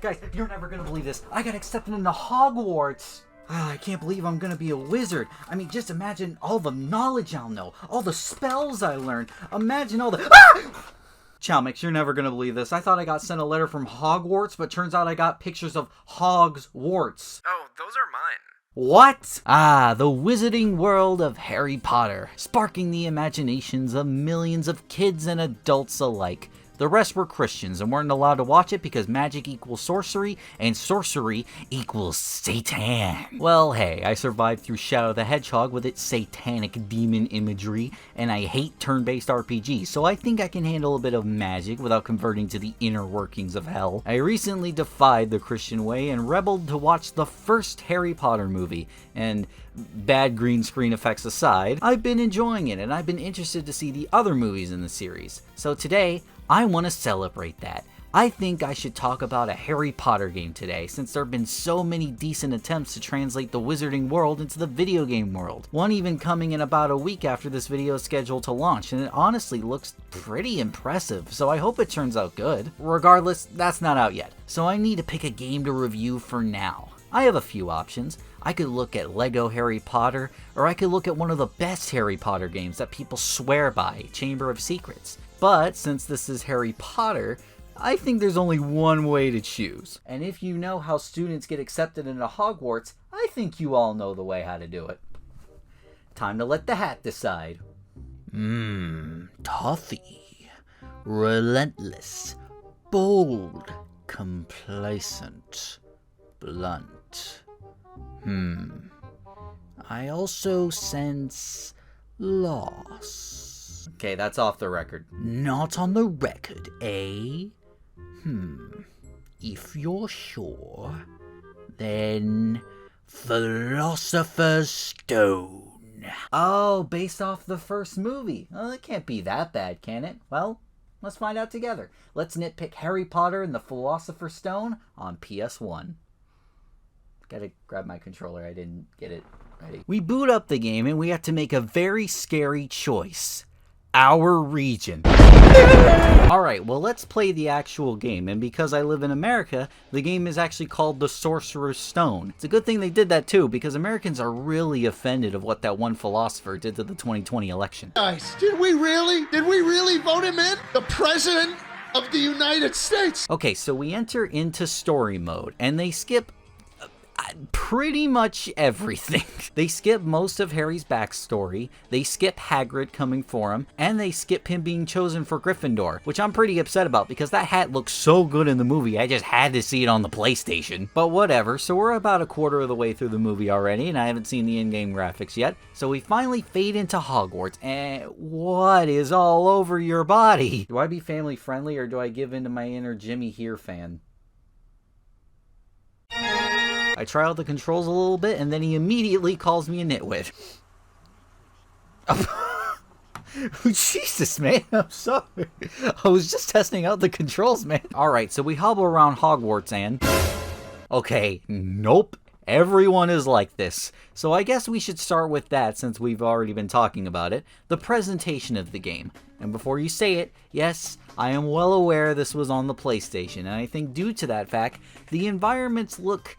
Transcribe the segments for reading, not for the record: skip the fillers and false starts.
Guys, you're never gonna believe this. I got accepted into Hogwarts. I can't believe I'm gonna be a wizard. I mean, just imagine all the knowledge I'll know, all the spells I learned. Imagine all the... Ah! Chalmix, you're never gonna believe this. I thought I got sent a letter from Hogwarts, but turns out I got pictures of Hog's warts. Oh, those are mine. What? Ah, the wizarding world of Harry Potter, sparking the imaginations of millions of kids and adults alike. The rest were Christians and weren't allowed to watch it because magic equals sorcery, and sorcery equals Satan. Well, hey, I survived through Shadow the Hedgehog with its satanic demon imagery, and I hate turn-based RPGs, so I think I can handle a bit of magic without converting to the inner workings of hell. I recently defied the Christian way and rebelled to watch the first Harry Potter movie, and bad green screen effects aside, I've been enjoying it, and I've been interested to see the other movies in the series. So today, I want to celebrate that. I think I should talk about a Harry Potter game today, since there have been so many decent attempts to translate the wizarding world into the video game world. One even coming in about a week after this video is scheduled to launch, and it honestly looks pretty impressive, so I hope it turns out good. Regardless, that's not out yet, so I need to pick a game to review for now. I have a few options. I could look at Lego Harry Potter, or I could look at one of the best Harry Potter games that people swear by, Chamber of Secrets. But since this is Harry Potter, I think there's only one way to choose. And if you know how students get accepted into Hogwarts, I think you all know the way how to do it. Time to let the hat decide. Toffee. Relentless. Bold. Complacent. Blunt. I also sense loss. Okay, that's off the record. Not on the record, eh? If you're sure, then Philosopher's Stone. Oh, based off the first movie. Well, it can't be that bad, can it? Well, let's find out together. Let's nitpick Harry Potter and the Philosopher's Stone on PS1. Gotta grab my controller, I didn't get it ready. We boot up the game and we have to make a very scary choice. Our region. Alright, well let's play the actual game, and because I live in America, the game is actually called the Sorcerer's Stone. It's a good thing they did that too, because Americans are really offended of what that one philosopher did to the 2020 election. Guys, did we really vote him in? The President of the United States! Okay, so we enter into story mode, and they skip pretty much everything. They skip most of Harry's backstory, they skip Hagrid coming for him, and they skip him being chosen for Gryffindor, which I'm pretty upset about because that hat looks so good in the movie, I just had to see it on the PlayStation. But whatever, so we're about a quarter of the way through the movie already, and I haven't seen the in-game graphics yet, so we finally fade into Hogwarts, and what is all over your body? Do I be family friendly, or do I give in to my inner Jimmy Here fan? I try out the controls a little bit, and then he immediately calls me a nitwit. Jesus, man, I'm sorry. I was just testing out the controls, man. Alright, so we hobble around Hogwarts and... Okay, nope. Everyone is like this. So I guess we should start with that since we've already been talking about it. The presentation of the game. And before you say it, yes, I am well aware this was on the PlayStation, and I think due to that fact, the environments look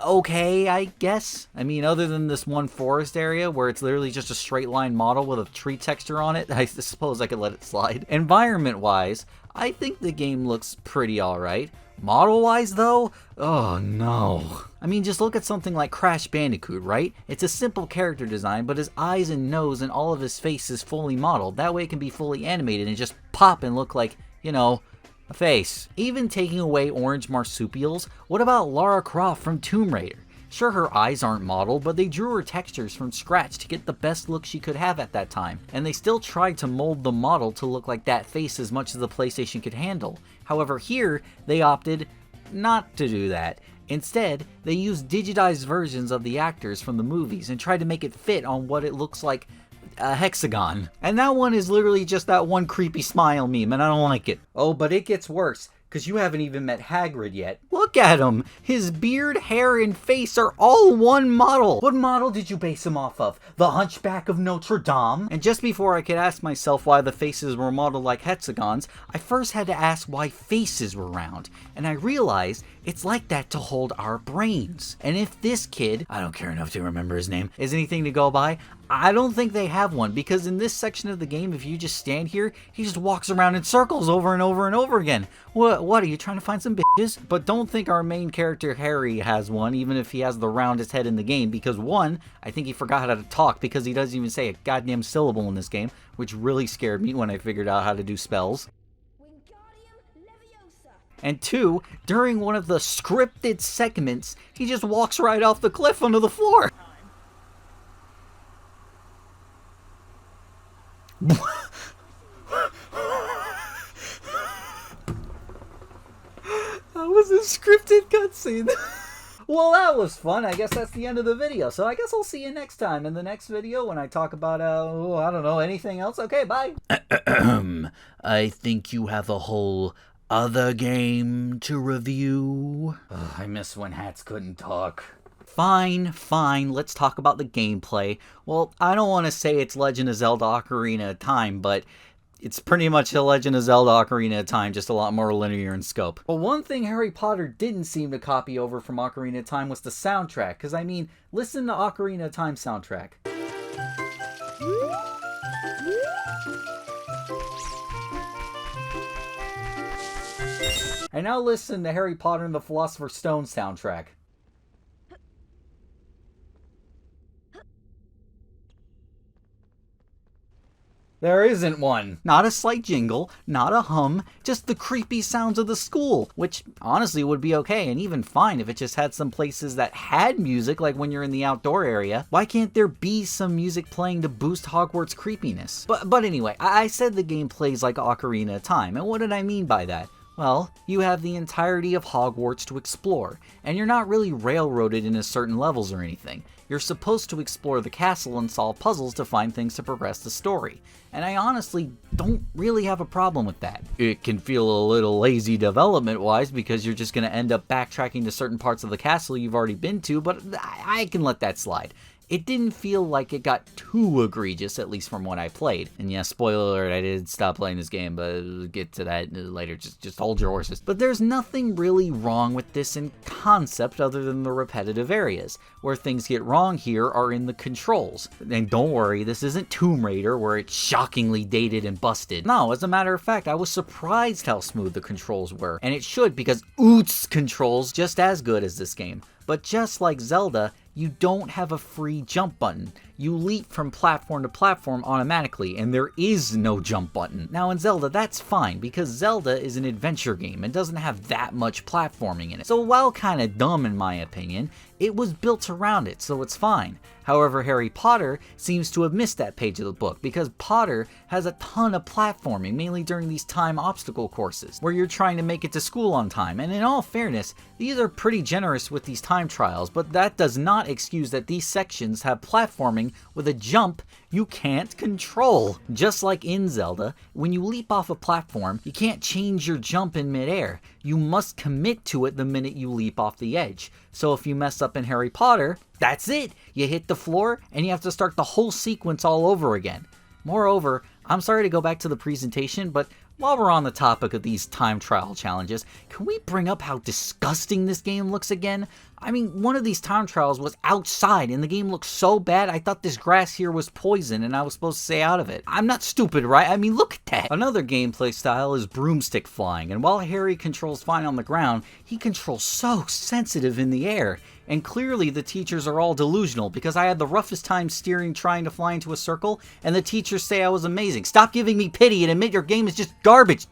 okay, I guess. I mean, other than this one forest area where it's literally just a straight line model with a tree texture on it, I suppose I could let it slide. Environment-wise, I think the game looks pretty alright. Model-wise, though? Oh, no. I mean, just look at something like Crash Bandicoot, right? It's a simple character design, but his eyes and nose and all of his face is fully modeled. That way it can be fully animated and just pop and look like, you know, a face. Even taking away orange marsupials, what about Lara Croft from Tomb Raider? Sure, her eyes aren't modeled, but they drew her textures from scratch to get the best look she could have at that time. And they still tried to mold the model to look like that face as much as the PlayStation could handle. However, here, they opted not to do that. Instead, they used digitized versions of the actors from the movies and tried to make it fit on what it looks like a hexagon. And that one is literally just that one creepy smile meme, and I don't like it. Oh, but it gets worse, because you haven't even met Hagrid yet. Look look at him. His beard, hair, and face are all one model. What model did you base him off of? The Hunchback of Notre Dame? And just before I could ask myself why the faces were modeled like hexagons, I first had to ask why faces were round. And I realized it's like that to hold our brains. And if this kid, I don't care enough to remember his name, is anything to go by, I don't think they have one, because in this section of the game, if you just stand here, he just walks around in circles over and over and over again. What are you trying to find some bitches? But don't think our main character Harry has one, even if he has the roundest head in the game, because one, I think he forgot how to talk because he doesn't even say a goddamn syllable in this game, which really scared me when I figured out how to do spells. And two, during one of the scripted segments, he just walks right off the cliff onto the floor. That was a scripted cutscene. Well, that was fun. I guess that's the end of the video. So I guess I'll see you next time in the next video when I talk about, I don't know, anything else. Okay, bye. I think you have a whole other game to review. I miss when hats couldn't talk. Fine, let's talk about the gameplay. Well, I don't want to say it's Legend of Zelda Ocarina of Time, but it's pretty much The Legend of Zelda Ocarina of Time, just a lot more linear in scope. But one thing Harry Potter didn't seem to copy over from Ocarina of Time was the soundtrack, because I mean, listen to Ocarina of Time soundtrack. And now listen to Harry Potter and the Philosopher's Stone soundtrack. There isn't one. Not a slight jingle, not a hum, just the creepy sounds of the school, which honestly would be okay and even fine if it just had some places that had music, like when you're in the outdoor area. Why can't there be some music playing to boost Hogwarts creepiness? But anyway, I said the game plays like Ocarina of Time, and what did I mean by that? Well, you have the entirety of Hogwarts to explore, and you're not really railroaded into certain levels or anything. You're supposed to explore the castle and solve puzzles to find things to progress the story, and I honestly don't really have a problem with that. It can feel a little lazy development-wise because you're just going to end up backtracking to certain parts of the castle you've already been to, but I can let that slide. It didn't feel like it got too egregious, at least from what I played. And yeah, spoiler alert, I did stop playing this game, but we'll get to that later. Just hold your horses. But there's nothing really wrong with this in concept other than the repetitive areas. Where things get wrong here are in the controls. And don't worry, this isn't Tomb Raider where it's shockingly dated and busted. No, as a matter of fact, I was surprised how smooth the controls were. And it should, because Oots controls just as good as this game. But just like Zelda, you don't have a free jump button. You leap from platform to platform automatically, and there is no jump button. Now in Zelda, that's fine, because Zelda is an adventure game and doesn't have that much platforming in it. So while kinda dumb in my opinion, it was built around it, so it's fine. However, Harry Potter seems to have missed that page of the book, because Potter has a ton of platforming, mainly during these time obstacle courses, where you're trying to make it to school on time. And in all fairness, these are pretty generous with these time trials, but that does not excuse that these sections have platforming with a jump you can't control. Just like in Zelda, when you leap off a platform, you can't change your jump in midair. You must commit to it the minute you leap off the edge. So if you mess up in Harry Potter, that's it. You hit the floor and you have to start the whole sequence all over again. Moreover, I'm sorry to go back to the presentation, but while we're on the topic of these time trial challenges, can we bring up how disgusting this game looks again? I mean, one of these time trials was outside and the game looked so bad I thought this grass here was poison and I was supposed to stay out of it. I'm not stupid, right? I mean, look at that. Another gameplay style is broomstick flying, and while Harry controls fine on the ground, he controls so sensitive in the air. And clearly the teachers are all delusional, because I had the roughest time steering trying to fly into a circle, and the teachers say I was amazing. Stop giving me pity and admit your game is just garbage,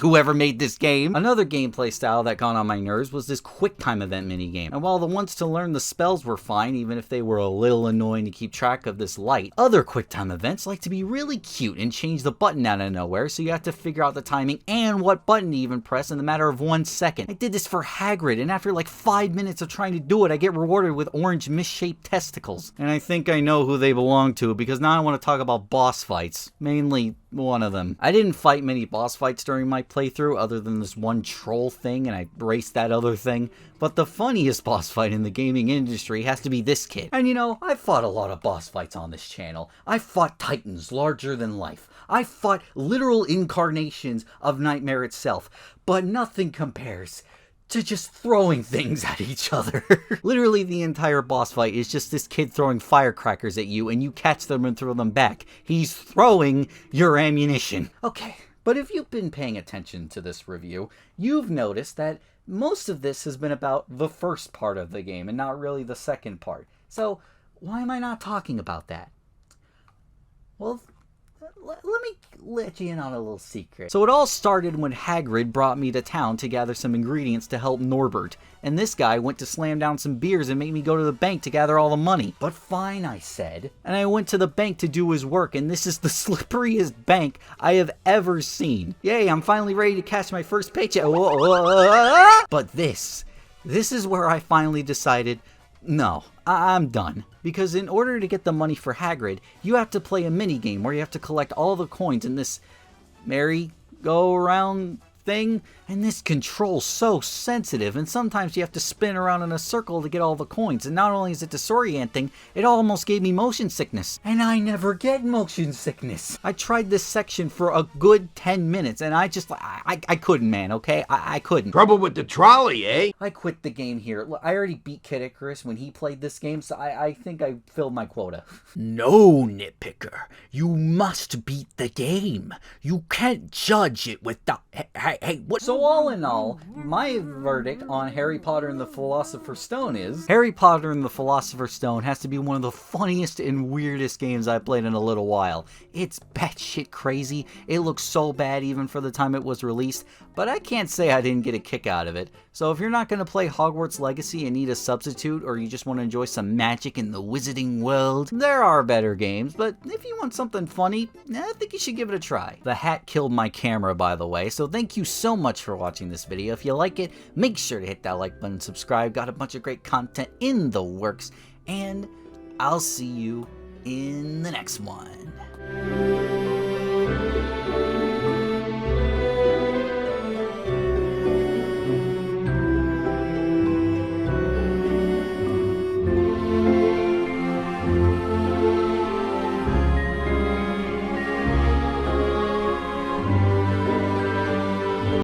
whoever made this game. Another gameplay style that got on my nerves was this quick time event minigame. And while the ones to learn the spells were fine, even if they were a little annoying to keep track of this light, other quick time events like to be really cute and change the button out of nowhere, so you have to figure out the timing and what button to even press in the matter of 1 second. I did this for Hagrid, and after like 5 minutes of trying to do it, I get rewarded with orange misshaped testicles. And I think I know who they belong to, because now I want to talk about boss fights. Mainly one of them. I didn't fight many boss fights during my my playthrough other than this one troll thing and I raced that other thing. But the funniest boss fight in the gaming industry has to be this kid. And you know, I've fought a lot of boss fights on this channel. I've fought titans larger than life. I've fought literal incarnations of Nightmare itself. But nothing compares to just throwing things at each other. Literally the entire boss fight is just this kid throwing firecrackers at you and you catch them and throw them back. He's throwing your ammunition. Okay, but if you've been paying attention to this review, you've noticed that most of this has been about the first part of the game and not really the second part. So why am I not talking about that? Well, let me let you in on a little secret. So it all started when Hagrid brought me to town to gather some ingredients to help Norbert. And this guy went to slam down some beers and make me go to the bank to gather all the money. But fine, I said. And I went to the bank to do his work, and this is the slipperiest bank I have ever seen. Yay, I'm finally ready to cash my first paycheck. But this is where I finally decided, no, I'm done. Because in order to get the money for Hagrid, you have to play a minigame where you have to collect all the coins in this merry-go-round thing, and this control's so sensitive, and sometimes you have to spin around in a circle to get all the coins, and not only is it disorienting, it almost gave me motion sickness. And I never get motion sickness. I tried this section for a good 10 minutes, and I couldn't, man, okay? I couldn't. Trouble with the trolley, eh? I quit the game here. Look, I already beat Kid Icarus when he played this game, so I think I filled my quota. No, NitPicker. You must beat the game. You can't judge it without... Hey, what? So all in all, my verdict on Harry Potter and the Philosopher's Stone is... Harry Potter and the Philosopher's Stone has to be one of the funniest and weirdest games I've played in a little while. It's batshit crazy. It looks so bad even for the time it was released, but I can't say I didn't get a kick out of it. So if you're not going to play Hogwarts Legacy and need a substitute, or you just want to enjoy some magic in the wizarding world, there are better games, but if you want something funny, I think you should give it a try. The hat killed my camera, by the way, so thank you so much for watching this video. If you like it, make sure to hit that like button, subscribe, got a bunch of great content in the works, and I'll see you in the next one.